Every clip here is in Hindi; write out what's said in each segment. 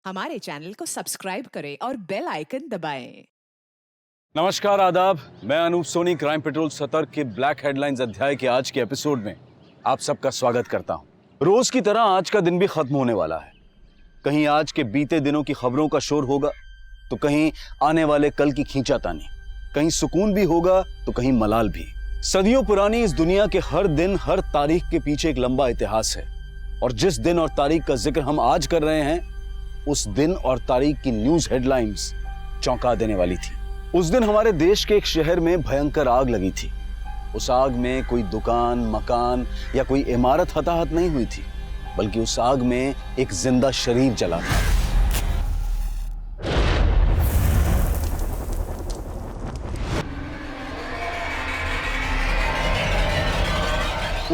हमारे चैनल को सब्सक्राइब करें और बेल आइकन दबाएं। नमस्कार, आदाब। मैं अनूप सोनी क्राइम पेट्रोल सतर्क के ब्लैक हेडलाइंस अध्याय के आज के एपिसोड में आप सबका स्वागत करता हूं। रोज की तरह आज का दिन भी खत्म होने वाला है। कहीं आज के बीते दिनों की खबरों का शोर होगा तो कहीं आने वाले कल की खींचातानी, कहीं सुकून भी होगा तो कहीं मलाल भी। सदियों पुरानी इस दुनिया के हर दिन हर तारीख के पीछे एक लंबा इतिहास है और जिस दिन और तारीख का जिक्र हम आज कर रहे हैं उस दिन और तारीख की न्यूज हेडलाइंस चौंका देने वाली थी। उस दिन हमारे देश के एक शहर में भयंकर आग लगी थी। उस आग में कोई दुकान, मकान या कोई इमारत हताहत नहीं हुई थी, बल्कि उस आग में एक जिंदा शरीर जला था।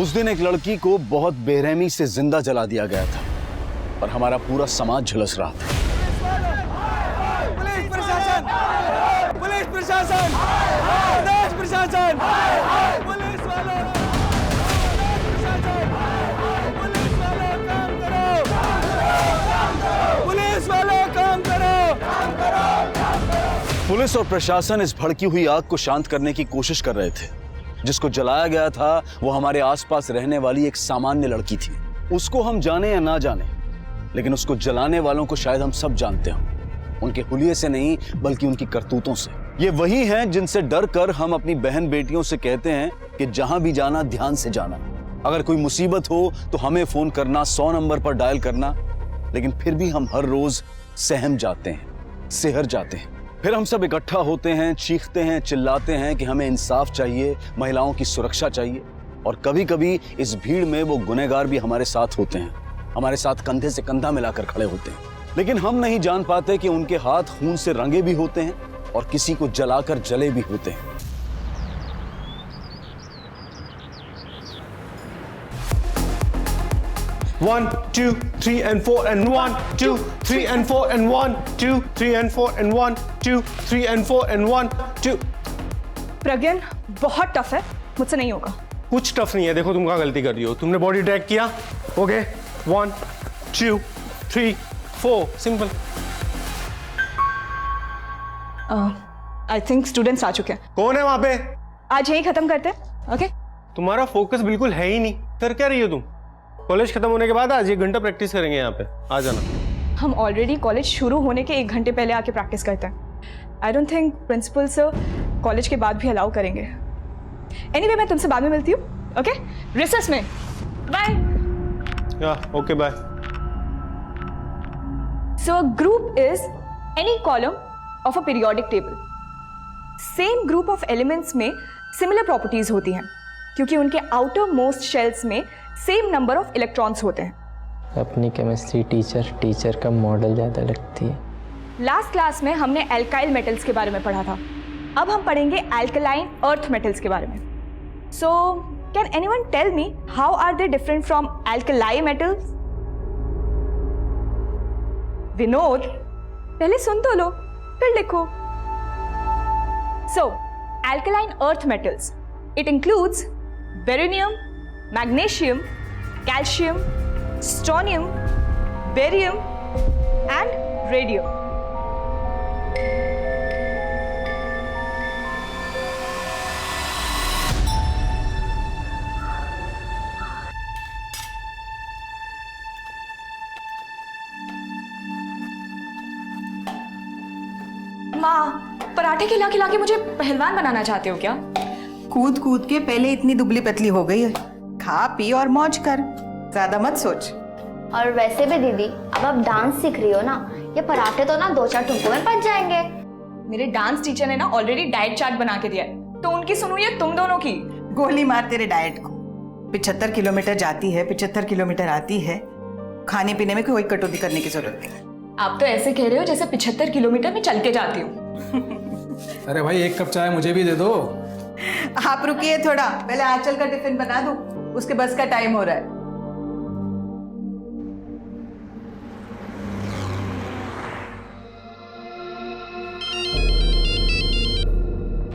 उस दिन एक लड़की को बहुत बेरहमी से जिंदा जला दिया गया था और हमारा पूरा समाज झुलस रहा था। पुलिस प्रशासन, पुलिस प्रशासन, प्रदेश प्रशासन, पुलिस वालों, प्रशासन, पुलिस वालों काम करो, पुलिस वालों काम करो। पुलिस और प्रशासन इस भड़की हुई आग को शांत करने की कोशिश कर रहे थे। जिसको जलाया गया था वो हमारे आसपास रहने वाली एक सामान्य लड़की थी। उसको हम जाने या ना जाने, लेकिन उसको जलाने वालों को शायद हम सब जानते हों। उनके हुलिये से नहीं बल्कि उनकी करतूतों से। ये वही हैं जिनसे डर कर हम अपनी बहन बेटियों से कहते हैं कि जहां भी जाना ध्यान से जाना। अगर कोई मुसीबत हो तो हमें फोन करना, 100 नंबर पर डायल करना। लेकिन फिर भी हम हर रोज सहम जाते हैं, सिहर जाते हैं। फिर हम सब इकट्ठा होते हैं, चीखते हैं, चिल्लाते हैं कि हमें इंसाफ चाहिए, महिलाओं की सुरक्षा चाहिए। और कभी कभी इस भीड़ में वो गुनहगार भी हमारे साथ होते हैं, हमारे साथ कंधे से कंधा मिलाकर खड़े होते हैं। लेकिन हम नहीं जान पाते कि उनके हाथ खून से रंगे भी होते हैं और किसी को जलाकर जले भी होते हैं। One, two, three, and 4, and 1, 2, 3, and 4, and 1, 2, 3, and 4, and 1, 2, 3, and 4, and 1, 2। प्रज्ञान बहुत टफ है, मुझसे नहीं होगा। कुछ टफ नहीं है। देखो तुम कहाँ गलती कर रही हो। तुमने बॉडी ट्रैक किया, okay, 1, 2, 3, 4, simple. I think students आ चुके हैं। कौन है वहां पे? आज यही खत्म करते हैं, ओके? तुम्हारा फोकस बिल्कुल है ही नहीं। कर क्या रही हो तुम? कॉलेज खत्म होने के बाद आज 1 घंटा प्रैक्टिस करेंगे यहाँ पे, आ जाना। हम ऑलरेडी कॉलेज शुरू होने के 1 घंटे पहले आके प्रैक्टिस करते हैं। I don't think principal sir college के बाद भी अलाउ करेंगे। एनीवे, मैं तुमसे बाद में मिलती हूँ, ओके? रिसेस में। बाय। या okay, bye. So a group is any column of a periodic table. Same group of elements में सिमिलर प्रॉपर्टीज होती हैं क्योंकि उनके आउटर मोस्ट शेल्स में सेम नंबर ऑफ इलेक्ट्रॉन्स होते हैं। अपनी केमिस्ट्री टीचर का मॉडल ज़्यादा लगती है। लास्ट क्लास में हमने एल्काइल मेटल्स के बारे में पढ़ा था। अब हम पढ़ेंगे एल्कलाइन अर्थ मेटल्स के बारे में। So can anyone tell me how are they different from alkali metals? Vinod, पहले सुन तो लो फिर लिखो। So alkaline earth metals, it includes beryllium, magnesium, calcium, strontium, barium and radium. माँ, पराठे खिला खिला के मुझे पहलवान बनाना चाहते हो क्या? कूद कूद के पहले इतनी दुबली पतली हो गई है। खा पी और मौज कर, ज्यादा मत सोच। और वैसे भी दीदी, अब आप डांस सीख रही हो ना, ये पराठे तो ना 2-4 टुकड़ों में पच जाएंगे। मेरे डांस टीचर ने ना ऑलरेडी डाइट चार्ट बना के दिया है, तो उनकी सुनो या तुम दोनों की? गोली मार तेरे डाइट को। 75 किलोमीटर जाती है, 75 किलोमीटर आती है। खाने पीने में कोई कटौती करने की जरूरत नहीं। आप तो ऐसे कह रहे हो जैसे 75 किलोमीटर में चल के जाती हूँ। अरे भाई, 1 कप चाय मुझे भी दे दो। आप रुकिए थोड़ा, पहले आंचल का टिफिन बना दूं, उसके बस का टाइम हो रहा है।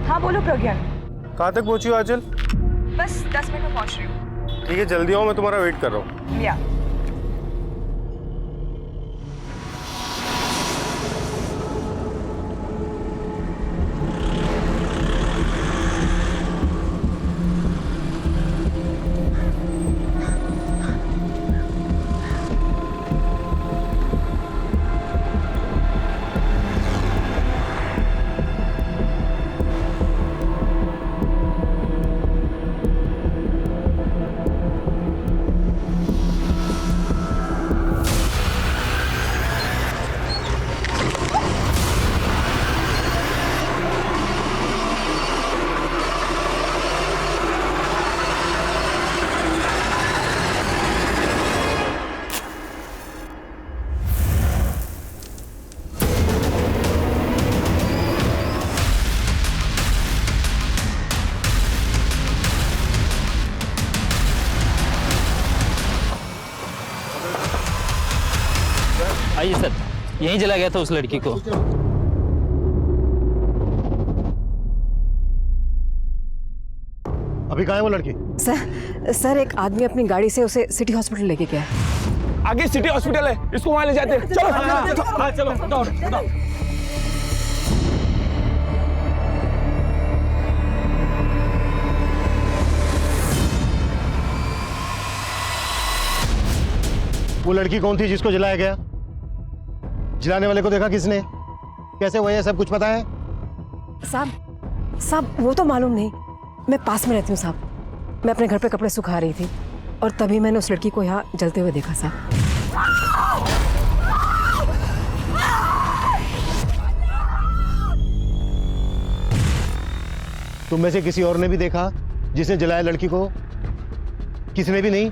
हाँ बोलो प्रज्ञान। कहाँ तक पहुंची हो आंचल? बस 10 मिनट में पहुंच रही हूँ। ठीक है, जल्दी आओ, मैं तुम्हारा वेट कर रहा हूँ। या आइए सर, यहीं जला गया था उस लड़की को। अभी कहाँ है वो लड़की? सर एक आदमी अपनी गाड़ी से उसे सिटी हॉस्पिटल लेके गया। आगे सिटी हॉस्पिटल है, इसको वहां ले जाते हैं। चलो चलो। वो लड़की कौन थी जिसको जलाया गया? जलाने वाले को देखा किसने? कैसे हुआ, ये सब कुछ पता है? साहब वो तो मालूम नहीं, मैं पास में रहती हूँ साहब। मैं अपने घर पे कपड़े सुखा रही थी और तभी मैंने उस लड़की को यहाँ जलते हुए देखा साहब। तुम में से किसी और ने भी देखा जिसने जलाया लड़की को? किसने भी नहीं?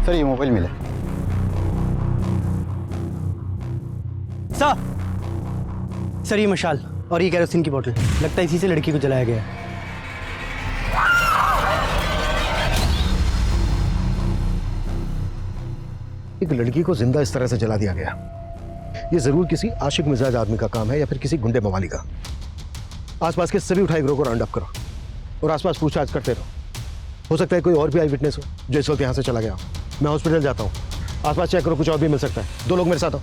सर ये मोबाइल मिला। सर ये मशाल और ये केरोसिन की बोतल, लगता है इसी से लड़की को जलाया गया है। एक लड़की को जिंदा इस तरह से जला दिया गया, ये जरूर किसी आशिक मिजाज आदमी का काम है या फिर किसी गुंडे मवाली का। आसपास के सभी उठाई गिरोह को राउंड अप करो और आसपास पूछताछ करते रहो। हो सकता है कोई और भी आई विटनेस हो जो इस वक्त यहाँ से चला गया हो। मैं हॉस्पिटल जाता हूँ, आसपास चेक करो, कुछ और भी मिल सकता है। 2 लोग मेरे साथ आओ।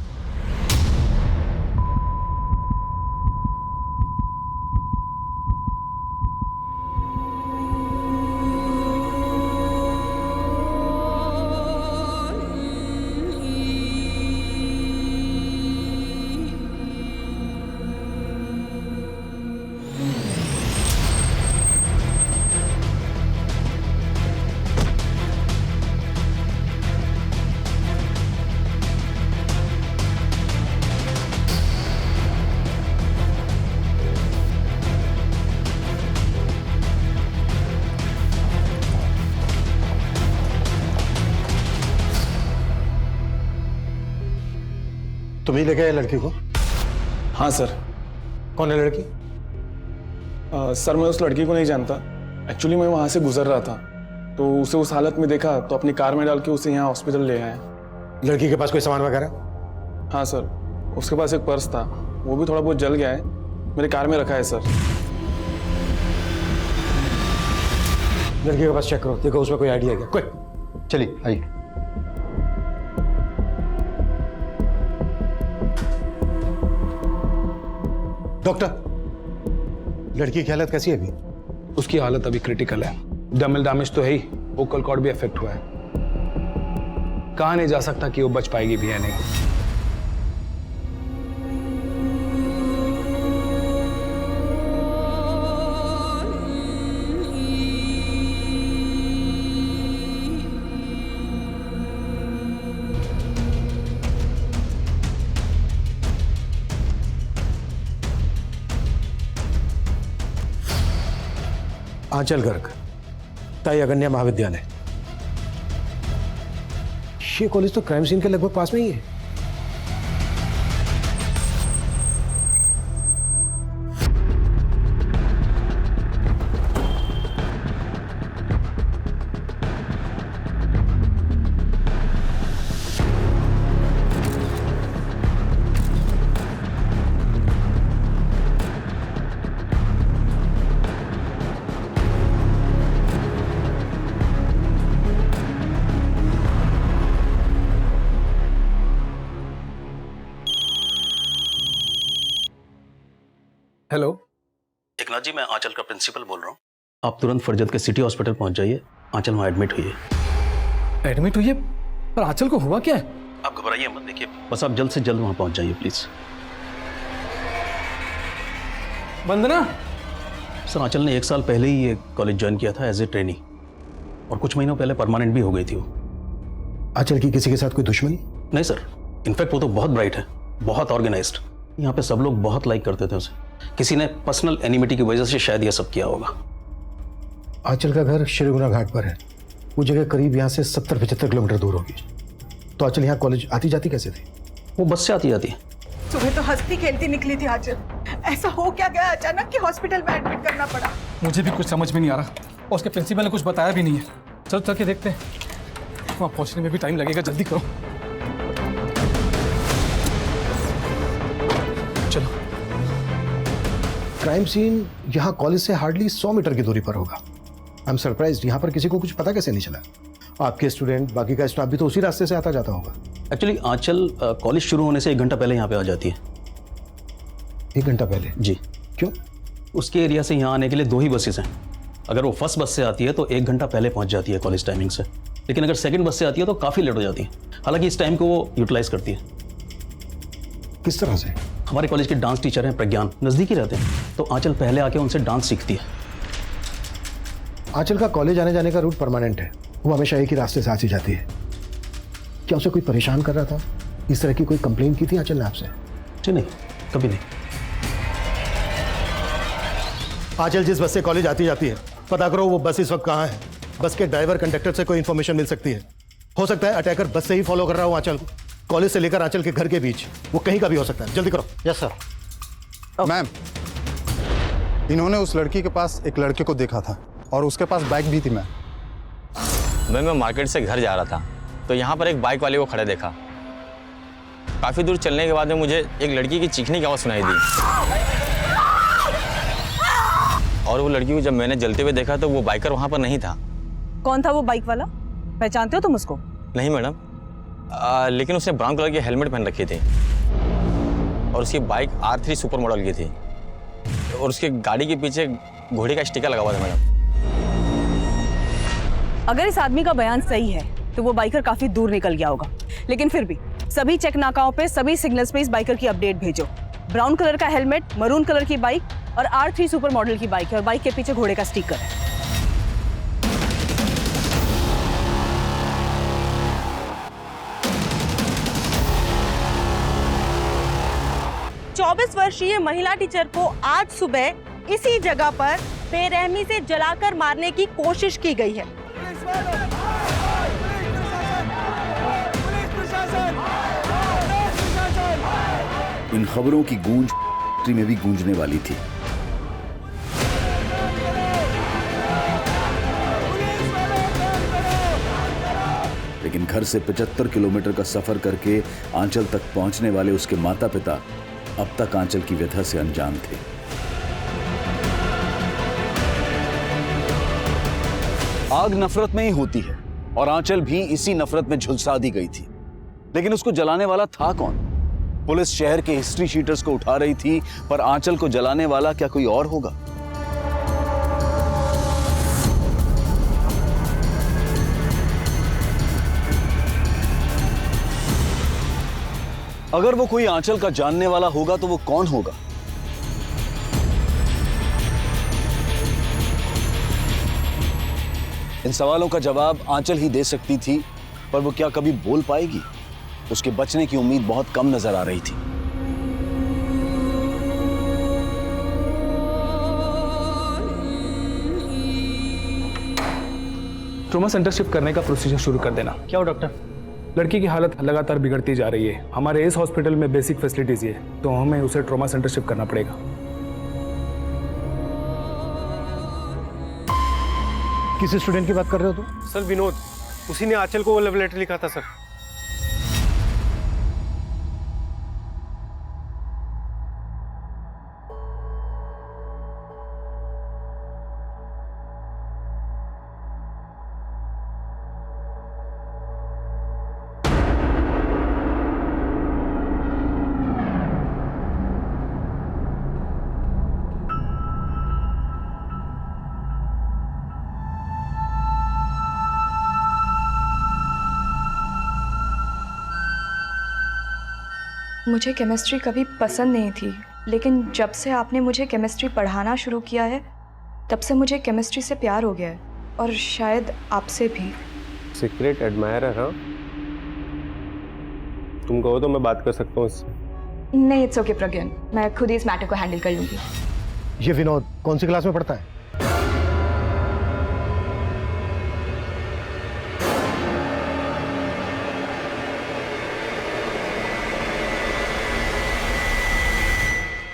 तुम ही लेके आए लड़की को? हाँ सर। कौन है लड़की? सर मैं उस लड़की को नहीं जानता। एक्चुअली मैं वहाँ से गुजर रहा था तो उसे उस हालत में देखा तो अपनी कार में डाल के उसे यहाँ हॉस्पिटल ले आए। लड़की के पास कोई सामान वगैरह? हाँ सर, उसके पास एक पर्स था, वो भी थोड़ा बहुत जल गया है, मेरे कार में रखा है सर। लड़की के पास चेक करो, देखो उसमें कोई आइडिया है क्या? कोई? चलिए आइए। डॉक्टर, लड़की की हालत कैसी है अभी? उसकी हालत अभी क्रिटिकल है, डर्मल डैमेज तो है ही, वोकल कॉर्ड भी अफेक्ट हुआ है। कहा नहीं जा सकता कि वो बच पाएगी भी या नहीं। आंचल गर्ग, ताई अगन्या महाविद्यालय। ये कॉलेज तो क्राइम सीन के लगभग पास में ही है। हेलो एकनाथ जी, मैं आंचल का प्रिंसिपल बोल रहा हूँ। आप तुरंत फरजत के सिटी हॉस्पिटल पहुंच जाइए। आंचल वहाँ एडमिट हुई है। एडमिट हुई है? पर आंचल को हुआ क्या है? आप घबराइए मत, देखिए बस आप जल्द से जल्द वहाँ पहुंच जाइए प्लीज। वंदना, सर आंचल ने 1 साल पहले ही ये कॉलेज ज्वाइन किया था एज ए ट्रेनी और कुछ महीनों पहले परमानेंट भी हो गई थी वो। आंचल की किसी के साथ कोई दुश्मनी? नहीं सर, इनफैक्ट वो तो बहुत ब्राइट है, बहुत ऑर्गेनाइज्ड। यहाँ पे सब लोग बहुत लाइक करते थे उसे। किसी ने पर्सनल एनिमिटी की वजह से शायद यह सब किया होगा। आंचल का घर श्रीगुना घाट पर है। वो जगह करीब यहाँ से 70-75 किलोमीटर दूर होगी। तो आंचल यहाँ कॉलेज आती जाती कैसे थी? वो बस से आती जाती है। सुबह तो हंसती खेलती निकली थी आंचल, ऐसा हो क्या गया अचानक कि हॉस्पिटल में एडमिट करना पड़ा? मुझे भी कुछ समझ में नहीं आ रहा और उसके प्रिंसिपल ने कुछ बताया भी नहीं है। चलो चल के देखते हैं, वहाँ पहुँचने में भी टाइम लगेगा, जल्दी करो। चलो। क्राइम सीन यहाँ कॉलेज से हार्डली 100 मीटर की दूरी पर होगा। आई एम सरप्राइज्ड, यहाँ पर किसी को कुछ पता कैसे नहीं चला? आपके स्टूडेंट, बाकी का स्टाफ भी तो उसी रास्ते से आता जाता होगा। एक्चुअली आंचल कॉलेज शुरू होने से 1 घंटा पहले यहाँ पे आ जाती है। 1 घंटा पहले? जी। क्यों? उसके एरिया से यहाँ आने के लिए 2 ही बसेस हैं। अगर वो फर्स्ट बस से आती है तो 1 घंटा पहले पहुँच जाती है कॉलेज टाइमिंग से, लेकिन अगर सेकंड बस से आती है तो काफ़ी लेट हो जाती है। हालांकि इस टाइम को वो यूटिलाइज करती है। किस तरह से? हमारे कॉलेज के डांस टीचर हैं प्रज्ञान, नज़दीक ही रहते हैं, तो आंचल पहले आके उनसे डांस सीखती है। आंचल का कॉलेज आने जाने का रूट परमानेंट है, वो हमेशा एक ही रास्ते से आती जाती है। क्या उसे कोई परेशान कर रहा था? इस तरह की कोई कंप्लेंट की थी आंचल ने आपसे? जी नहीं, कभी नहीं। आंचल जिस बस से कॉलेज आती जाती है, पता करो वो बस इस वक्त कहाँ है। बस के ड्राइवर कंडक्टर से कोई इन्फॉर्मेशन मिल सकती है। हो सकता है अटैकर बस से ही फॉलो कर रहा हो आंचल को, कॉलेज से लेकर आंचल के घर के बीच, वो कहीं का भी हो सकता है। जल्दी करो। Yes sir. मैम, इन्होंने उस लड़की के पास एक लड़के को देखा था और उसके पास बाइक भी थी। मैं मार्केट से घर जा रहा था तो यहाँ पर एक बाइक वाले को खड़े देखा। काफ़ी दूर चलने के बाद में मुझे एक लड़की की चीखने की आवाज़ सुनाई दी और वो लड़की को जब मैंने जलते हुए देखा तो वो बाइकर वहाँ पर नहीं था। कौन था वो बाइक वाला? पहचानते हो तुम उसको? नहीं मैडम, लेकिन उसने ब्राउन कलर की हेलमेट पहन रखी थी और उसकी बाइक R3 सुपर मॉडल की थी और उसके गाड़ी के पीछे घोड़े का स्टिकर लगा हुआ था मैडम। अगर इस आदमी का बयान सही है तो वो बाइकर काफी दूर निकल गया होगा, लेकिन फिर भी सभी चेक नाकाओं पे, सभी सिग्नल्स पे इस बाइकर की अपडेट भेजो। ब्राउन कलर का हेलमेट, मरून कलर की बाइक और R3 सुपर मॉडल की बाइक है और बाइक के पीछे घोड़े का स्टिकर है। वर्षीय महिला टीचर को आज सुबह इसी जगह पर बेरहमी से जलाकर मारने की कोशिश की गई है। इन खबरों की गूंज में भी गूंजने वाली थी। लेकिन घर से 75 किलोमीटर का सफर करके आंचल तक पहुंचने वाले उसके माता पिता अब तक आंचल की व्यथा से अनजान थे। आग नफरत में ही होती है और आंचल भी इसी नफरत में झुलसा दी गई थी। लेकिन उसको जलाने वाला था कौन? पुलिस शहर के हिस्ट्री शीटर्स को उठा रही थी, पर आंचल को जलाने वाला क्या कोई और होगा? अगर वो कोई आंचल का जानने वाला होगा तो वो कौन होगा? इन सवालों का जवाब आंचल ही दे सकती थी, पर वो क्या कभी बोल पाएगी? उसके बचने की उम्मीद बहुत कम नजर आ रही थी। ट्रॉमा सेंटर शिफ्ट करने का प्रोसीजर शुरू कर देना। क्या हो डॉक्टर? लड़की की हालत लगातार बिगड़ती जा रही है। हमारे इस हॉस्पिटल में बेसिक फैसिलिटीज है, तो हमें उसे ट्रॉमा सेंटर शिफ्ट करना पड़ेगा। किस स्टूडेंट की बात कर रहे हो तुम? सर विनोद, उसी ने आंचल को वो लव लेटर लिखा था सर। मुझे केमिस्ट्री कभी पसंद नहीं थी, लेकिन जब से आपने मुझे केमिस्ट्री पढ़ाना शुरू किया है तब से मुझे केमिस्ट्री से प्यार हो गया है, और शायद आपसे भी। Secret admirer? हाँ, तुम कहो तो मैं बात कर सकता हूँ इससे। नहीं, इट्स ओके प्रज्ञान, मैं खुद ही इस मैटर को हैंडल कर लूँगी। ये विनोद कौन सी क्लास में पढ़ता है?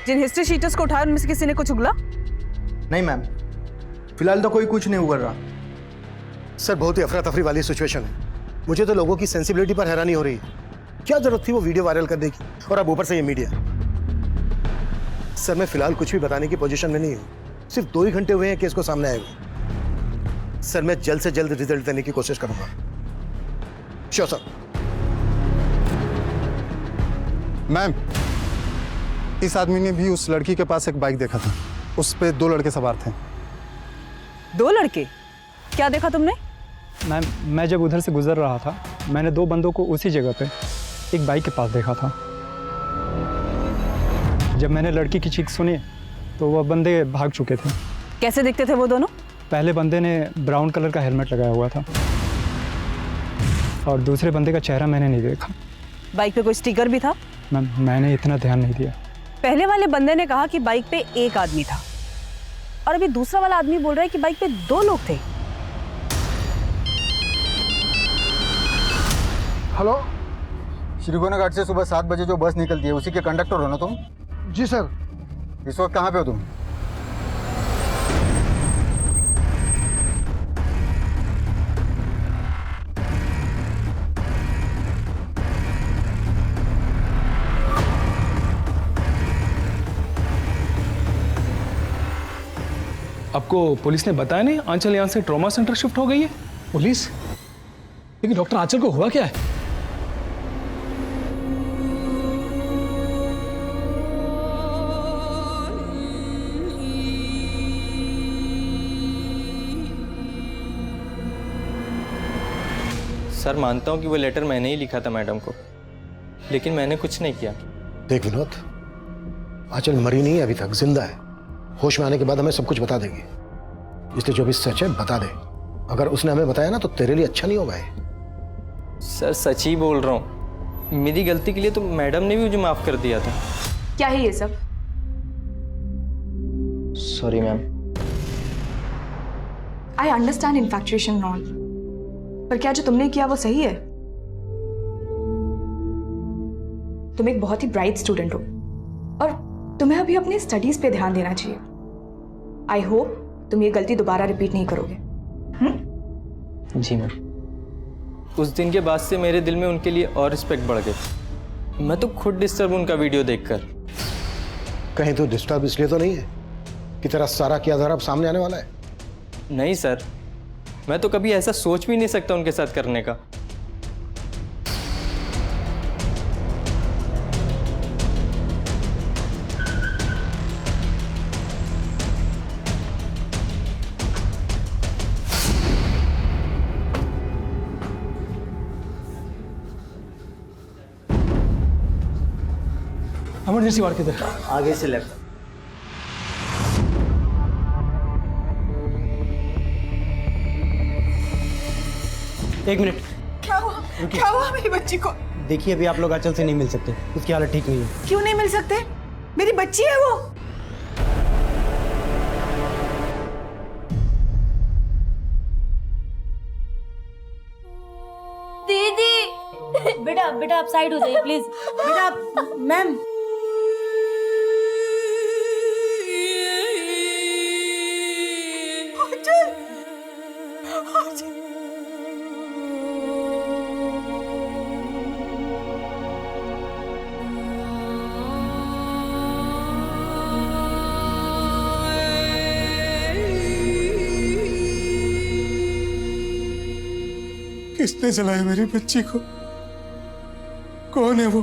जिन हिस्ट्री शीटर्स को उठाया उनमें से किसी ने कुछ उगला? नहीं मैम, फिलहाल तो कोई कुछ नहीं उगल रहा। सर बहुत ही अफरा तफरी वाली सिचुएशन है। मुझे तो लोगों की सेंसिबिलिटी पर हैरानी हो रही है। क्या जरूरत थी वो वीडियो वायरल करने की, और अब ऊपर से ये मीडिया। सर मैं फिलहाल कुछ भी बताने की पोजीशन में नहीं हूँ। सिर्फ 2 ही घंटे हुए हैं केस को सामने आए हुए। सर मैं जल्द से जल्द रिजल्ट देने की कोशिश करूंगा। Sure sir. मैम, इस आदमी ने भी उस लड़की के पास एक बाइक देखा था। उस पे 2 लड़के सवार थे। 2 लड़के? क्या देखा तुमने? मैम, मैं जब उधर से गुजर रहा था, मैंने 2 बंदों को उसी जगह पे एक बाइक के पास देखा था। जब मैंने लड़की की चीख सुनी तो वह बंदे भाग चुके थे। कैसे दिखते थे वो दोनों? पहले बंदे ने ब्राउन कलर का हेलमेट लगाया हुआ था और दूसरे बंदे का चेहरा मैंने नहीं देखा। बाइक पे कोई स्टिकर भी था? मैम, मैंने इतना ध्यान नहीं दिया। पहले वाले बंदे ने कहा कि बाइक पे एक आदमी था और अभी दूसरा वाला आदमी बोल रहा है कि बाइक पे 2 लोग थे। हेलो, श्रीगोना घाट से सुबह 7 बजे जो बस निकलती है उसी के कंडक्टर हो ना तुम? जी सर। इस वक्त कहाँ पे हो तुम? आपको पुलिस ने बताया नहीं आंचल यहाँ से ट्रॉमा सेंटर शिफ्ट हो गई है? पुलिस? लेकिन डॉक्टर आंचल को हुआ क्या है? सर मानता हूँ कि वो लेटर मैंने ही लिखा था मैडम को, लेकिन मैंने कुछ नहीं किया। देख विनोद, आंचल मरी नहीं है अभी तक, जिंदा है। होश में आने के बाद हमें सब कुछ बता देगी, इसलिए जो भी सच है बता दे। अगर उसने हमें बताया ना तो तेरे लिए अच्छा नहीं होगा ये। सर सच ही बोल रहा हूँ, मेरी गलती के लिए तो मैडम ने भी मुझे माफ कर दिया था। क्या है ये सब? Sorry ma'am. I understand इन्फैक्चुएशन non, पर क्या जो तुमने किया वो सही है? तुम एक बहुत ही ब्राइट स्टूडेंट हो और तुम्हें अभी अपनी स्टडीज पे ध्यान देना चाहिए। आई होप तुम ये गलती दोबारा रिपीट नहीं करोगे। जी मैम। उस दिन के बाद से मेरे दिल में उनके लिए और रिस्पेक्ट बढ़ गई। मैं तो खुद डिस्टर्ब उनका वीडियो देखकर। कहीं तो डिस्टर्ब इसलिए तो नहीं है कि तेरा सारा किया धरा अब सामने आने वाला है? नहीं सर, मैं तो कभी ऐसा सोच भी नहीं सकता उनके साथ करने का। इमरजेंसी वार्ड किधर? आगे से लेफ्ट। एक मिनट। क्या हुआ? क्या हुआ मेरी बच्ची को? देखिए, अभी आप लोग आंचल से नहीं मिल सकते, उसकी हालत ठीक नहीं है। क्यों नहीं मिल सकते? मेरी बच्ची है वो। दीदी बेटा बेटा आप साइड हो जाइए प्लीज। बेटा मैम। किसने जलाया मेरी बच्ची को? कौन है वो?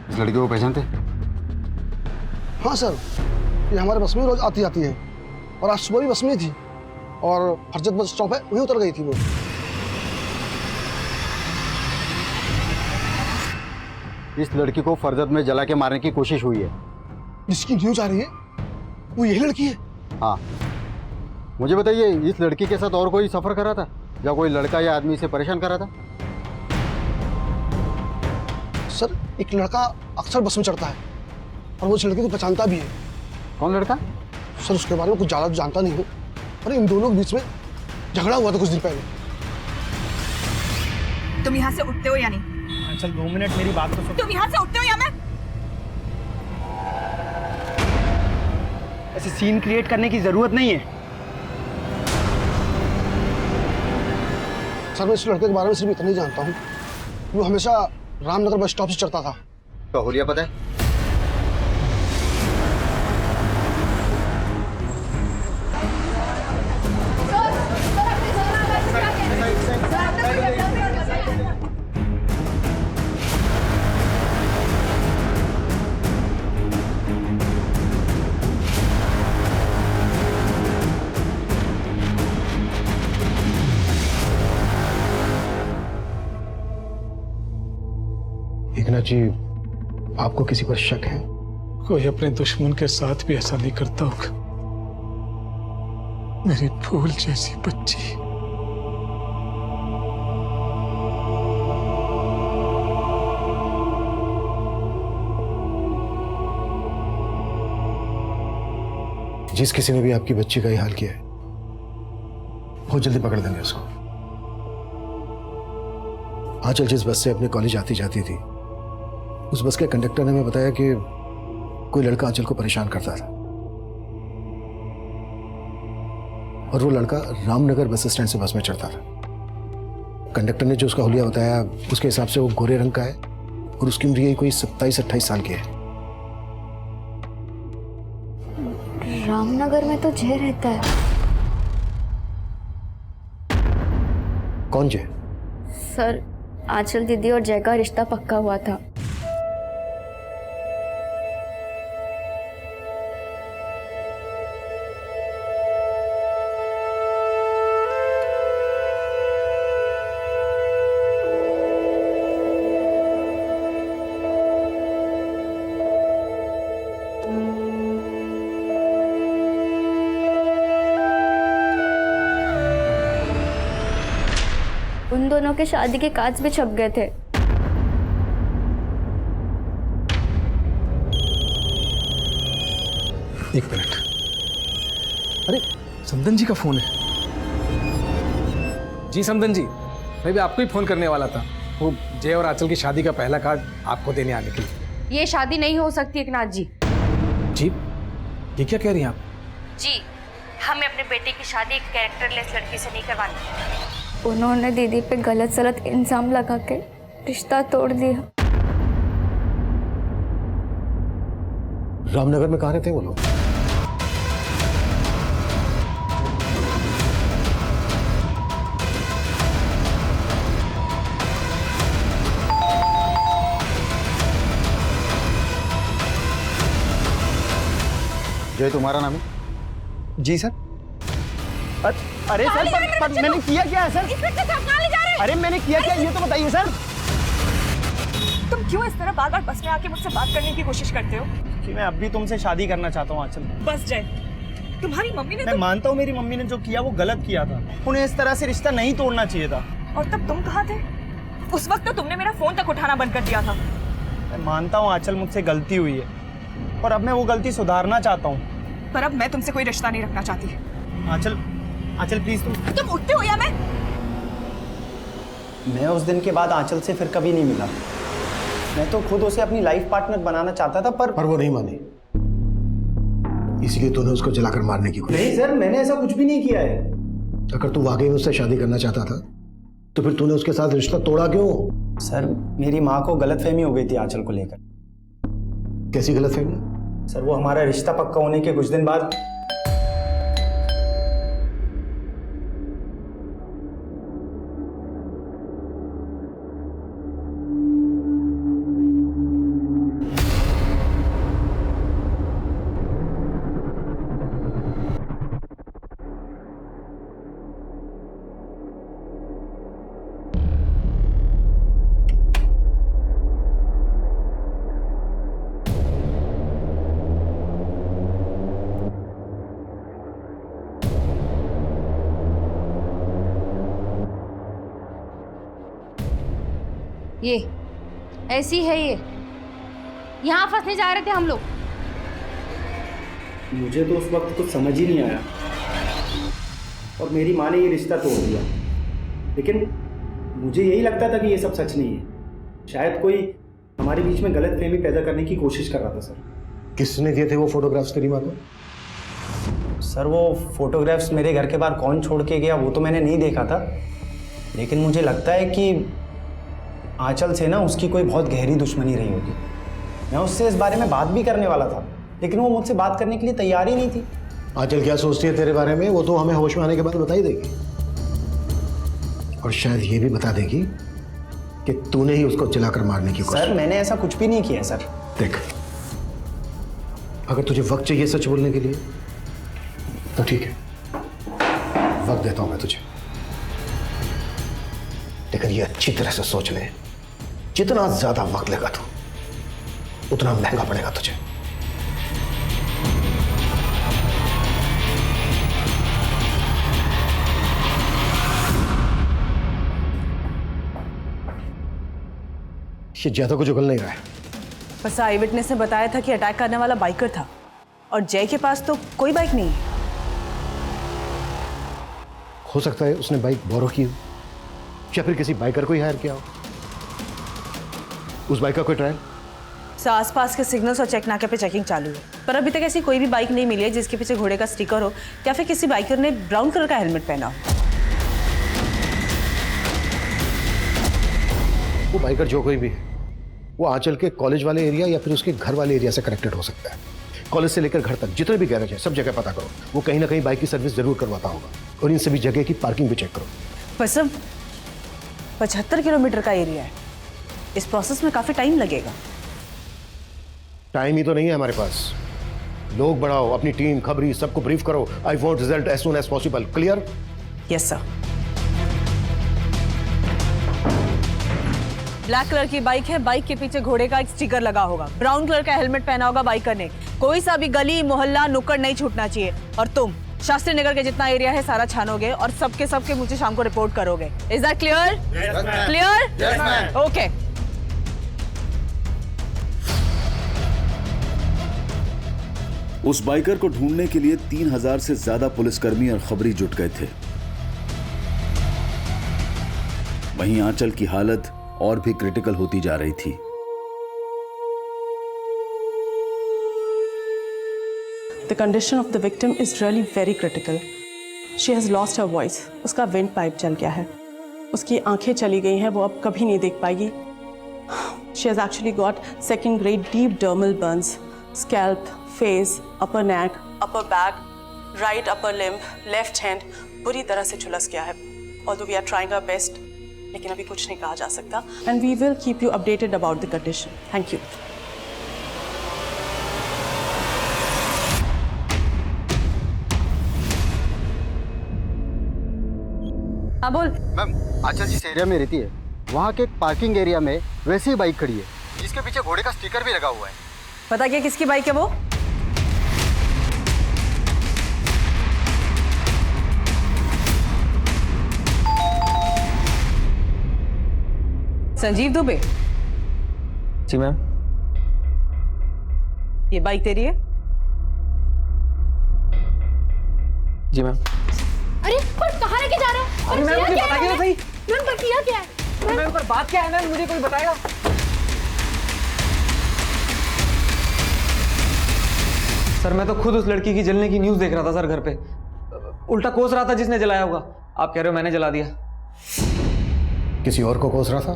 इस लड़के को पहचानते? हाँ सर, ये हमारे बस में रोज आती जाती है और आज सुबह भी बस में थी और फरजत बस स्टॉप है वहीं उतर गई थी वो। इस लड़की को फरजत में जला के मारने की कोशिश हुई है। जिसकी न्यूज आ रही है वो यही लड़की है? हाँ। मुझे बताइए, इस लड़की के साथ और कोई सफर कर रहा था या कोई लड़का या आदमी इसे परेशान कर रहा था? सर एक लड़का अक्सर बस में चढ़ता है और वो उस लड़के को पहचानता भी है। कौन लड़का? सर उसके बारे में कुछ ज़्यादा जानता नहीं हूँ, पर इन दोनों के बीच में झगड़ा हुआ था कुछ दिन पहले। तुम यहाँ से उठते हो या नहीं? चल 2 मिनट मेरी बात तो सुन। तुम यहाँ से उठते हो या मैं? ऐसे सीन क्रिएट करने की जरूरत नहीं है। सर मैं इस लड़के के बारे में सिर्फ इतना ही जानता हूँ, वो हमेशा रामनगर बस स्टॉप से चढ़ता था। तो होलिया पता है? एकनाथ जी, आपको किसी पर शक है? कोई अपने दुश्मन के साथ भी ऐसा नहीं करता होगा। मेरी फूल जैसी बच्ची। जिस किसी ने भी आपकी बच्ची का ये हाल किया है, बहुत जल्दी पकड़ देंगे उसको। आंचल जिस बस से अपने कॉलेज आती जाती थी, उस बस के कंडक्टर ने हमें बताया कि कोई लड़का आंचल को परेशान करता था और वो लड़का रामनगर बस स्टैंड से बस में चढ़ता था। कंडक्टर ने जो उसका हुलिया बताया, उसके हिसाब से वो गोरे रंग का है और उसकी उम्र यही कोई 27-28 साल की है। रामनगर में तो जय रहता है। कौन जय? सर आंचल दीदी और जय का रिश्ता पक्का हुआ था। उन दोनों के शादी के कार्ड्स भी छप गए थे। एक मिनट। अरे समदन जी का फोन है। जी समदन जी, मैं भी आपको ही फोन करने वाला था। वो जय और आंचल की शादी का पहला कार्ड आपको देने आने के लिए। ये शादी नहीं हो सकती एकनाथ जी। जी ये क्या कह रही हैं आप? जी हमें अपने बेटे की शादी एक कैरेक्टरलेस लड़की से नहीं करवानी। उन्होंने दीदी पे गलत सलत इल्जाम लगा के रिश्ता तोड़ दिया। रामनगर में कहाँ रहते हैं वो लोग? जय तुम्हारा नाम है? जी सर। अरे सर पर मैंने किया क्या है सर? अरे मैंने किया क्या ये तो बताइए सर। तुम क्यों इस तरह बार बार बस में आके मुझसे बात करने की कोशिश करते हो? कि मैं अब भी तुमसे शादी करना चाहता हूँ आंचल। बस जय, तुम्हारी मम्मी ने मैं मानता हूँ मेरी मम्मी ने जो किया वो गलत किया था। उन्हें इस तरह से रिश्ता नहीं तोड़ना चाहिए था। और तब तुम कहाँ थे? उस वक्त तो तुमने मेरा फोन तक उठाना बंद कर दिया था। मैं मानता हूँ आंचल मुझसे गलती हुई है और अब मैं वो गलती सुधारना चाहता हूँ। पर अब मैं तुमसे कोई रिश्ता नहीं रखना चाहती। आंचल प्लीज तुम उठते हो या मैं उस दिन के बाद आंचल से फिर कभी नहीं मिला। मैं तो खुद उसे अपनी लाइफ पार्टनर बनाना चाहता था पर वो नहीं मानी, इसलिए तूने उसको जलाकर मारने की कोशिश। नहीं सर, मैंने ऐसा कुछ भी नहीं किया है। अगर तू वाकई उससे शादी करना चाहता था तो फिर तूने उसके साथ रिश्ता तोड़ा क्यों? सर मेरी माँ को गलतफहमी हो गई थी आंचल को लेकर। कैसी गलतफहमी? सर वो हमारा रिश्ता पक्का होने के कुछ दिन बाद ऐसी है ये, यहाँ फंसने जा रहे थे हम लोग। मुझे तो उस वक्त कुछ समझ ही नहीं आया और मेरी माँ ने ये रिश्ता तोड़ दिया, लेकिन मुझे यही लगता था कि ये सब सच नहीं है। शायद कोई हमारे बीच में गलतफहमी पैदा करने की कोशिश कर रहा था सर। किसने दिए थे वो फोटोग्राफ्स तेरी माँ को? सर वो फोटोग्राफ्स मेरे घर के बाहर कौन छोड़ के गया वो तो मैंने नहीं देखा था, लेकिन मुझे लगता है कि आंचल से ना उसकी कोई बहुत गहरी दुश्मनी रही होगी। मैं उससे इस बारे में बात भी करने वाला था, लेकिन वो मुझसे बात करने के लिए तैयार ही नहीं थी। आंचल क्या सोचती है तेरे बारे में वो तो हमें होश में आने के बाद बता ही देगी, और शायद ये भी बता देगी कि तूने ही उसको जलाकर मारने की कोशिश। सर मैंने ऐसा कुछ भी नहीं किया सर। देख, अगर तुझे वक्त चाहिए सच बोलने के लिए तो ठीक है, वक्त देता हूं मैं तुझे, लेकिन ये अच्छी तरह से सोच ले, जितना ज्यादा वक्त लेगा तू उतना महंगा पड़ेगा तुझे। ये ज्यादा कुछ उगल नहीं रहा है। बस आई विटनेस ने बताया था कि अटैक करने वाला बाइकर था और जय के पास तो कोई बाइक नहीं है। हो सकता है उसने बाइक बोरो की हो या फिर किसी बाइकर को ही हायर किया हो। उस बाइक का कोई ट्रायल? आसपास के सिग्नल्स और चेक नाके पे चेकिंग चालू है, पर अभी तक ऐसी कोई भी बाइक नहीं मिली है जिसके पीछे घोड़े का स्टिकर हो या फिर किसी बाइकर ने ब्राउन कलर का हेलमेट पहना हो। वो बाइकर जो कोई भी है वो आंचल के कॉलेज वाले एरिया या फिर उसके घर वाले एरिया से कनेक्टेड हो सकता है। कॉलेज से लेकर घर तक जितने भी गैरेज हैं सब जगह पता करो, वो कहीं ना कहीं बाइक की सर्विस जरूर करवाता होगा, और इन सभी जगह की पार्किंग भी चेक करो। बस अब 75 किलोमीटर का एरिया है, इस प्रोसेस में काफी टाइम लगेगा। टाइम ही तो नहीं है हमारे पास। लोग बढ़ाओ, अपनी टीम, खबरी, सबको ब्रीफ करो। I want result as soon as possible. Clear? Yes sir. Black colour की बाइक है, बाइक के पीछे घोड़े का एक स्टिकर लगा होगा, ब्राउन कलर का हेलमेट पहना होगा बाइकर ने। कोई सा भी गली, मोहल्ला, नुक्कड़ नहीं छूटना चाहिए, और तुम शास्त्री नगर के जितना एरिया है सारा छानोगे और सबके मुझे शाम को रिपोर्ट करोगे। Is that clear? Clear? Okay. उस बाइकर को ढूंढने के लिए 3000 से ज्यादा पुलिसकर्मी और खबरी जुट गए थे। वहीं आंचल की हालत और भी क्रिटिकल होती जा रही थी। The condition of the victim is really very critical. She has lost her voice. उसका wind pipe जल गया है, उसकी आंखें चली गई हैं, वो अब कभी नहीं देख पाएगी। She has actually got second grade deep dermal burns, scalp, face, upper neck, upper back, right upper limb, left hand बुरी तरह से झुलस गया है। Although we are trying our best, लेकिन अभी कुछ नहीं कहा जा सकता। And we will keep you updated about the condition. Thank you. हाँ बोल। मैम आंचल जिस एरिया में रहती है वहाँ के एक पार्किंग एरिया में वैसी ही बाइक खड़ी है जिसके पीछे घोड़े का स्टिकर भी लगा हुआ है। पता क्या किसकी बाइक है वो? संजीव दुबे। जी मैम। ये बाइक तेरी है? जी मैम। अरे पर कहाँ लेके जा रहा है? अरे मैम मुझे बताइए तो सही। मैम पर किया क्या है? मैम पर बात क्या है मैम, मुझे कोई बताएगा? सर मैं तो खुद उस लड़की की जलने की न्यूज़ देख रहा था सर, घर पे उल्टा कोस रहा था जिसने जलाया होगा। आप कह रहे हो मैंने जला दिया? किसी और को कोस रहा था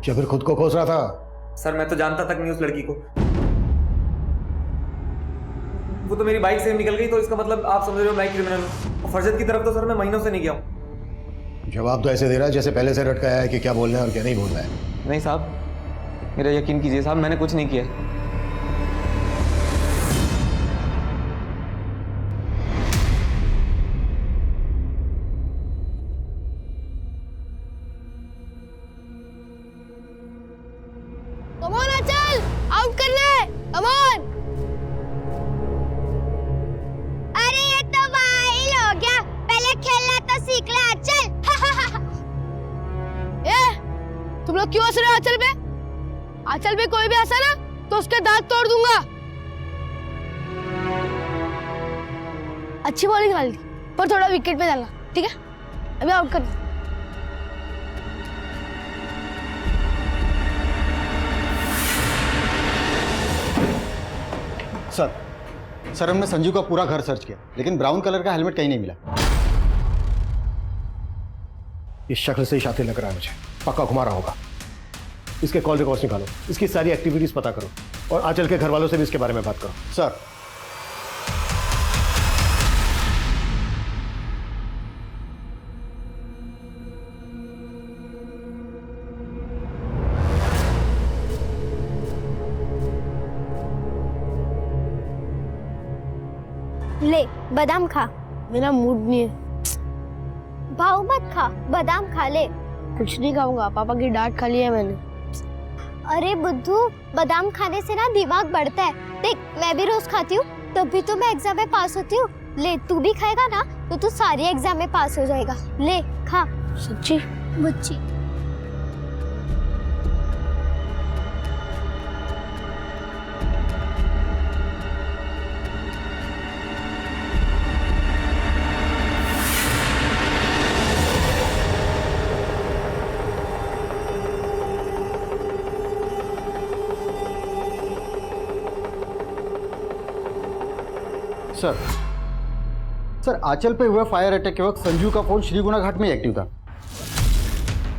या फिर खुद को कोस रहा था? सर मैं तो जानता तक नहीं उस लड़की को, वो तो मेरी बाइक से निकल गई, तो इसका मतलब आप समझ रहे हो मैं क्रिमिनल हूँ। फरजत की तरफ तो सर मैं महीनों से नहीं गया हूँ। जवाब तो ऐसे दे रहा है जैसे पहले से रटकाया है कि क्या बोलना है और क्या नहीं बोलना है। नहीं साहब, मेरा यकीन कीजिए साहब, मैंने कुछ नहीं किया। कमोन अचल, आउट करना है, कमोन। अरे ये तो वाइल हो गया, पहले खेलना तो सीख ले अचल। तुम लोग क्यों हंस रहे हो आंचल पे? आंचल पे कोई भी हंसा ना तो उसके दांत तोड़ दूंगा। अच्छी बॉलिंग डाली पर थोड़ा विकेट पे डालना, ठीक है? अभी आउट कर। सर हमने संजू का पूरा घर सर्च किया लेकिन ब्राउन कलर का हेलमेट कहीं नहीं मिला। इस शक्ल से ही शातिर लग रहा है मुझे, पक्का घुमा रहा होगा। इसके कॉल रिकॉर्ड्स निकालो, इसकी सारी एक्टिविटीज पता करो और आंचल के घर वालों से भी इसके बारे में बात करो। सर ले बादाम खा। मेरा मूड नहीं है। भाव मत खा, बादाम खा ले। कुछ नहीं खाऊंगा, पापा की डांट खा ली है मैंने। अरे बुद्धू, बादाम खाने से ना दिमाग बढ़ता है। देख मैं भी रोज खाती हूँ तभी तो मैं एग्जाम में पास होती हूँ। ले तू भी खाएगा ना तो तू सारी एग्जाम में पास हो जाएगा। ले खा। सच्ची? बच्ची। सर आंचल पे हुए फायर अटैक के वक्त संजू का फोन श्रीगुना घाट में एक्टिव था।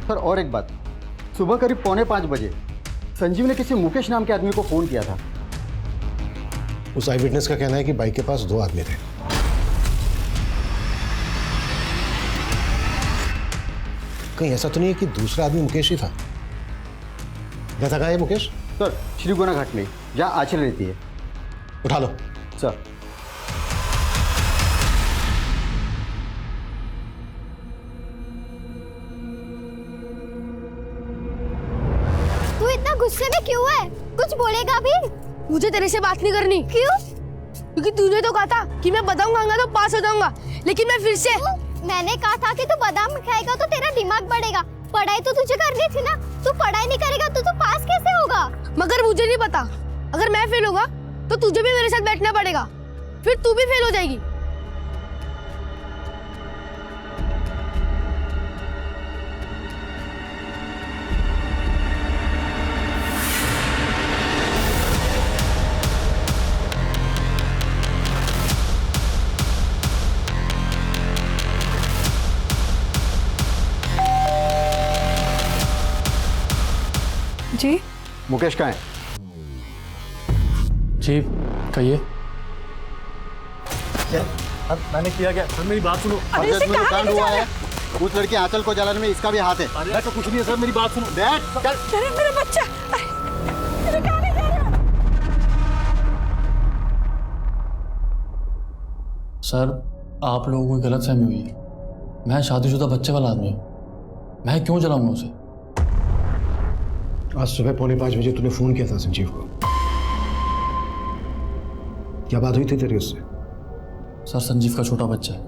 सर और एक बात, सुबह करीब 4:45 बजे संजीव ने किसी मुकेश नाम के आदमी को फोन किया था। उस आई विटनेस का कहना है कि बाइक के पास 2 आदमी थे। कहीं ऐसा तो नहीं है कि दूसरा आदमी मुकेश ही था? रहता कहाँ है मुकेश? सर श्रीगुना घाट में, जहाँ आंचल रहती है। उठा लो। सर गुस्से में क्यों है? कुछ बोलेगा भी? मुझे तेरे से बात नहीं करनी। क्यों? क्योंकि तूने तो कहा था कि मैं बादाम खाऊंगा तो पास हो जाऊंगा, लेकिन मैं फिर से मैंने कहा था कि तू बादाम खाएगा तो तेरा दिमाग बढ़ेगा। पढ़ाई तो तुझे करनी थी ना, तू पढ़ाई नहीं करेगा तो तू पास कैसे होगा? मगर मुझे नहीं पता, अगर मैं फेल होगा तो तुझे भी मेरे साथ बैठना पड़ेगा, फिर तू भी फेल हो जाएगी। जी मुकेश कहाँ है? जी कहिए। अब मैंने किया क्या? सर मेरी बात सुनो। कांड हुआ है, उस लड़की आंचल को जलाने में इसका भी हाथ है। अरे तो कुछ नहीं है सर, मेरी बात सुनो। बैठ चल। अरे मेरा बच्चा, अरे कहाँ ले जा रहे हो? सर आप लोगों को गलतफहमी हुई है। मैं शादीशुदा बच्चे वाला आदमी हूँ, मैं क्यों जलाऊंगा उसे? आज सुबह 4:45 बजे तूने फोन किया था संजीव को, क्या बात हुई थी तेरी उससे? सर संजीव का छोटा बच्चा है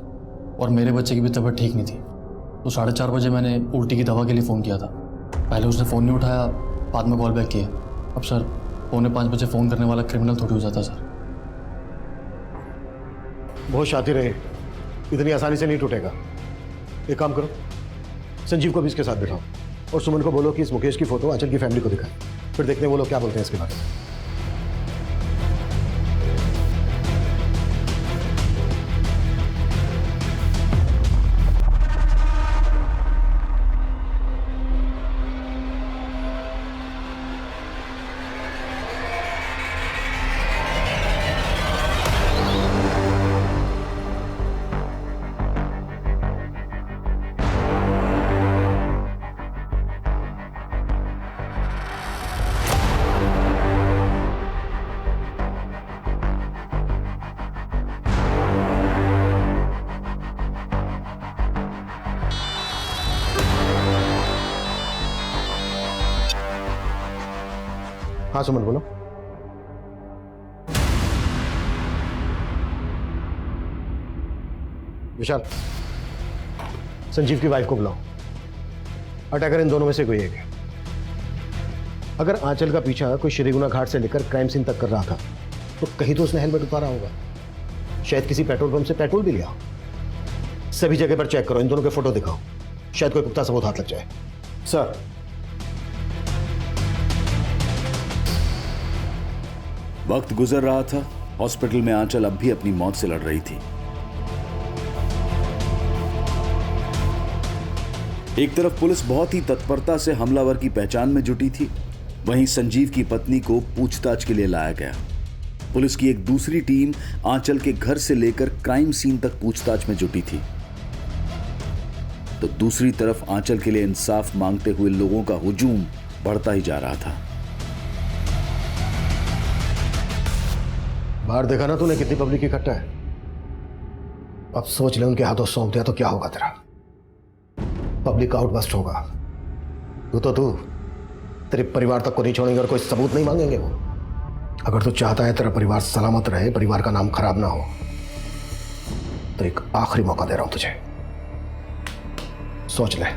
और मेरे बच्चे की भी तबीयत ठीक नहीं थी, तो 4:30 बजे मैंने उल्टी की दवा के लिए फ़ोन किया था। पहले उसने फ़ोन नहीं उठाया, बाद में कॉल बैक किया। अब सर 4:45 बजे फ़ोन करने वाला क्रिमिनल थोड़ी हो जाता सर। बहुत शातिर है, इतनी आसानी से नहीं टूटेगा। एक काम करो, संजीव को भी इसके साथ बिठाओ और सुमन को बोलो कि इस मुकेश की फोटो आंचल की फैमिली को दिखाए, फिर देखते हैं वो लोग क्या बोलते हैं इसके बारे में। हाँ सुमन बोलो। विशाल, संजीव की वाइफ को बुलाओ। अटैकर इन दोनों में से कोई एक है। अगर आंचल का पीछा कोई श्रीगुना घाट से लेकर क्राइम सीन तक कर रहा था तो कहीं तो उसने हेलमेट उतारा होगा, शायद किसी पेट्रोल पंप से पेट्रोल भी लिया हो। सभी जगह पर चेक करो, इन दोनों के फोटो दिखाओ, शायद कोई पुख्ता सबूत हाथ लग जाए। सर, वक्त गुजर रहा था, हॉस्पिटल में आंचल अब भी अपनी मौत से लड़ रही थी। एक तरफ पुलिस बहुत ही तत्परता से हमलावर की पहचान में जुटी थी, वहीं संजीव की पत्नी को पूछताछ के लिए लाया गया। पुलिस की एक दूसरी टीम आंचल के घर से लेकर क्राइम सीन तक पूछताछ में जुटी थी, तो दूसरी तरफ आंचल के लिए इंसाफ मांगते हुए लोगों का हुजूम बढ़ता ही जा रहा था। बाहर देखा ना तूने कितनी पब्लिक इकट्ठा है। अब सोच ले उनके हाथों सौंप दिया तो क्या होगा तेरा। पब्लिक का आउटबस्ट होगा। तू तेरे परिवार तक को नहीं छोड़ेंगे और कोई सबूत नहीं मांगेंगे वो। अगर तू चाहता है तेरा परिवार सलामत रहे, परिवार का नाम खराब ना हो, तो एक आखिरी मौका दे रहा हूं तुझे, सोच ले।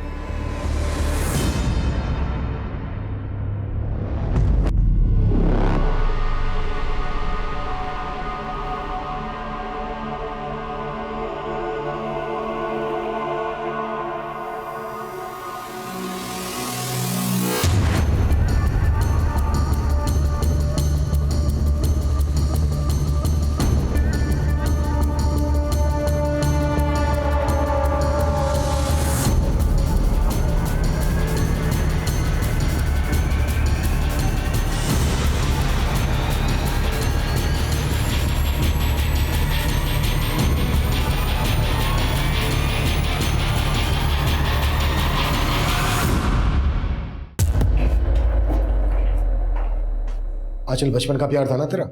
आंचल बचपन का प्यार था ना तेरा,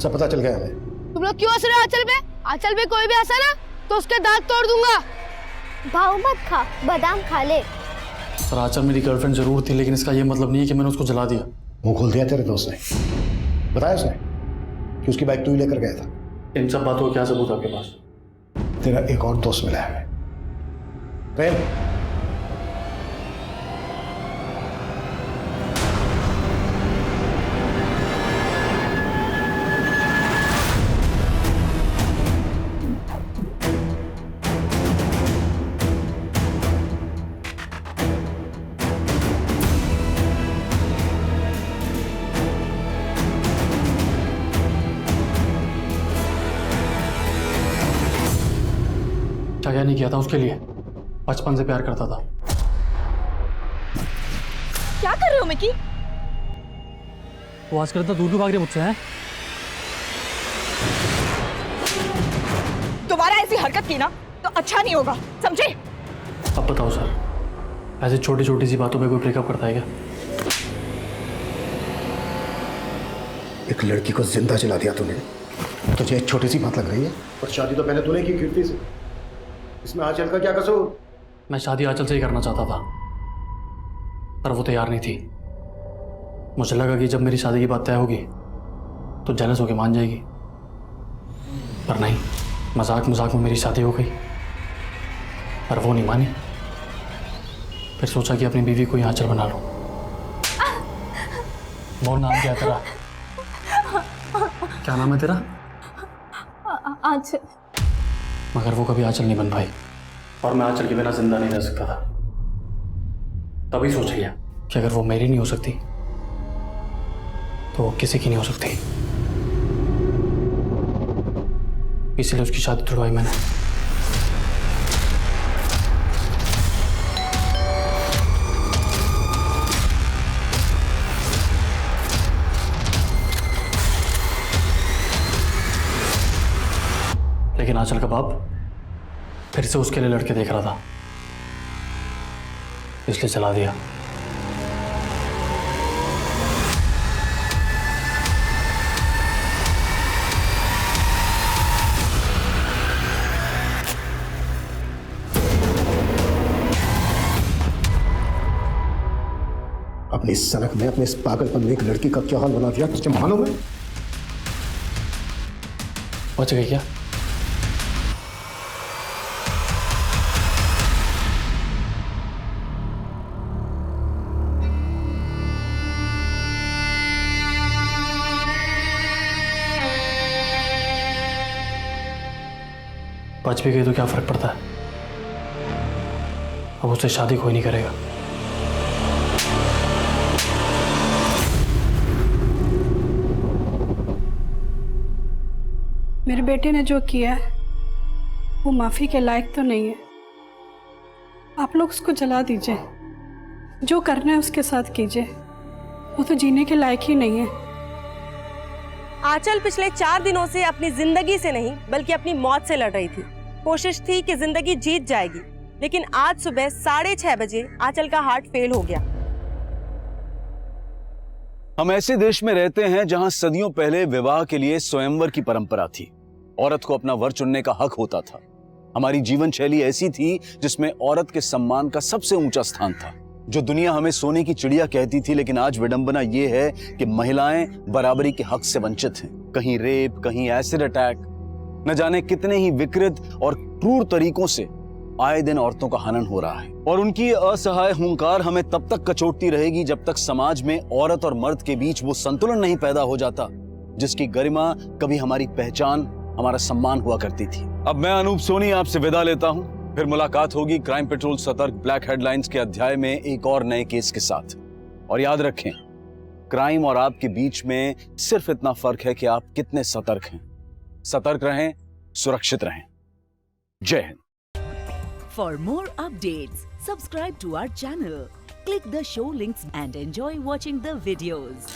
सब पता चल गया हमें। तुम लोग क्यों हंस रहे हो आंचल पे? आंचल पे कोई भी हंसा ना तो उसके दांत तोड़ दूंगा। भाव मत खा, बादाम खा ले। सर आंचल मेरी गर्लफ्रेंड जरूर थी, लेकिन इसका ये मतलब नहीं है कि मैंने उसको जला दिया। मुंह खोल दिया तेरे दोस्त ने, बताया उसने कि उसकी बाइक तू ही लेकर गया था। इन सब बातों का क्या सबूत आपके पास? तेरा एक और दोस्त मिला है हमें, प्रेम। क्या नहीं किया था उसके लिए, बचपन से प्यार करता था। क्या कर रहे हो मिकी? वो आजकल इतना दूर क्यों भाग रहे मुझसे हैं? दोबारा ऐसी हरकत की ना तो अच्छा नहीं होगा, समझे? अब बताओ सर, ऐसे छोटी छोटी सी बातों पे कोई ब्रेकअप करता है क्या? एक लड़की को जिंदा जला दिया तूने, तुझे एक छोटी सी बात लग रही है? और शादी तो पहले तूने की कीर्ति से, इसमें आंचल का क्या कसूर? मैं शादी आंचल से ही करना चाहता था, पर वो तैयार नहीं थी। मुझे लगा कि जब मेरी शादी की बात तय होगी तो जेलस होकर मान जाएगी, पर नहीं, मजाक मजाक में मेरी शादी हो गई। पर वो नहीं मानी। फिर सोचा कि अपनी बीवी को ही आंचल बना लूं। बोल नाम क्या है तेरा? क्या नाम है तेरा? आंचल। मगर वो कभी आंचल नहीं बन पाई, और मैं आंचल के बिना जिंदा नहीं रह सकता था। तभी सोच लिया कि अगर वो मेरी नहीं हो सकती तो वो किसी की नहीं हो सकती, इसलिए उसकी शादी तुड़वाई मैंने। लेकिन आंचल का बाप फिर से उसके लिए लड़के देख रहा था, इसलिए जला दिया। अपनी सनक में, अपने इस पागलपन में एक लड़की का क्या हाल बना दिया तुझे मालूम है? बच गई क्या? बच भी गई तो क्या फर्क पड़ता है, अब उससे शादी कोई नहीं करेगा। मेरे बेटे ने जो किया है वो माफी के लायक तो नहीं है। आप लोग उसको जला दीजिए, जो करना है उसके साथ कीजिए, वो तो जीने के लायक ही नहीं है। आंचल पिछले 4 दिनों से अपनी जिंदगी से नहीं बल्कि अपनी मौत से लड़ रही थी। कोशिश थी कि जिंदगी जीत जाएगी, लेकिन आज सुबह 6:30 बजे आंचल का हार्ट फेल हो गया। हम ऐसे देश में रहते हैं जहां सदियों पहले विवाह के लिए स्वयंवर की परंपरा थी। औरत को अपना वर चुनने का हक होता था। हमारी जीवन शैली ऐसी थी जिसमें औरत के सम्मान का सबसे ऊंचा स्थान था, जो दुनिया हमें सोने की चिड़िया कहती थी। लेकिन आज विडंबना यह है कि महिलाएं बराबरी के हक से वंचित हैं। कहीं रेप, कहीं एसिड अटैक, न जाने कितने ही विकृत और क्रूर तरीकों से आए दिन औरतों का हनन हो रहा है। और उनकी असहाय हुंकार हमें तब तक कचोटती रहेगी जब तक समाज में औरत और मर्द के बीच वो संतुलन नहीं पैदा हो जाता जिसकी गरिमा कभी हमारी पहचान, हमारा सम्मान हुआ करती थी। अब मैं अनूप सोनी आपसे विदा लेता हूं। फिर मुलाकात होगी क्राइम पेट्रोल सतर्क ब्लैक हेडलाइंस के अध्याय में एक और नए केस के साथ। और याद रखें, क्राइम और आपके बीच में सिर्फ इतना फर्क है कि आप कितने सतर्क हैं। सतर्क रहें, सुरक्षित रहें। जय Hind. For more updates, subscribe to our channel, click the show links and enjoy watching the videos.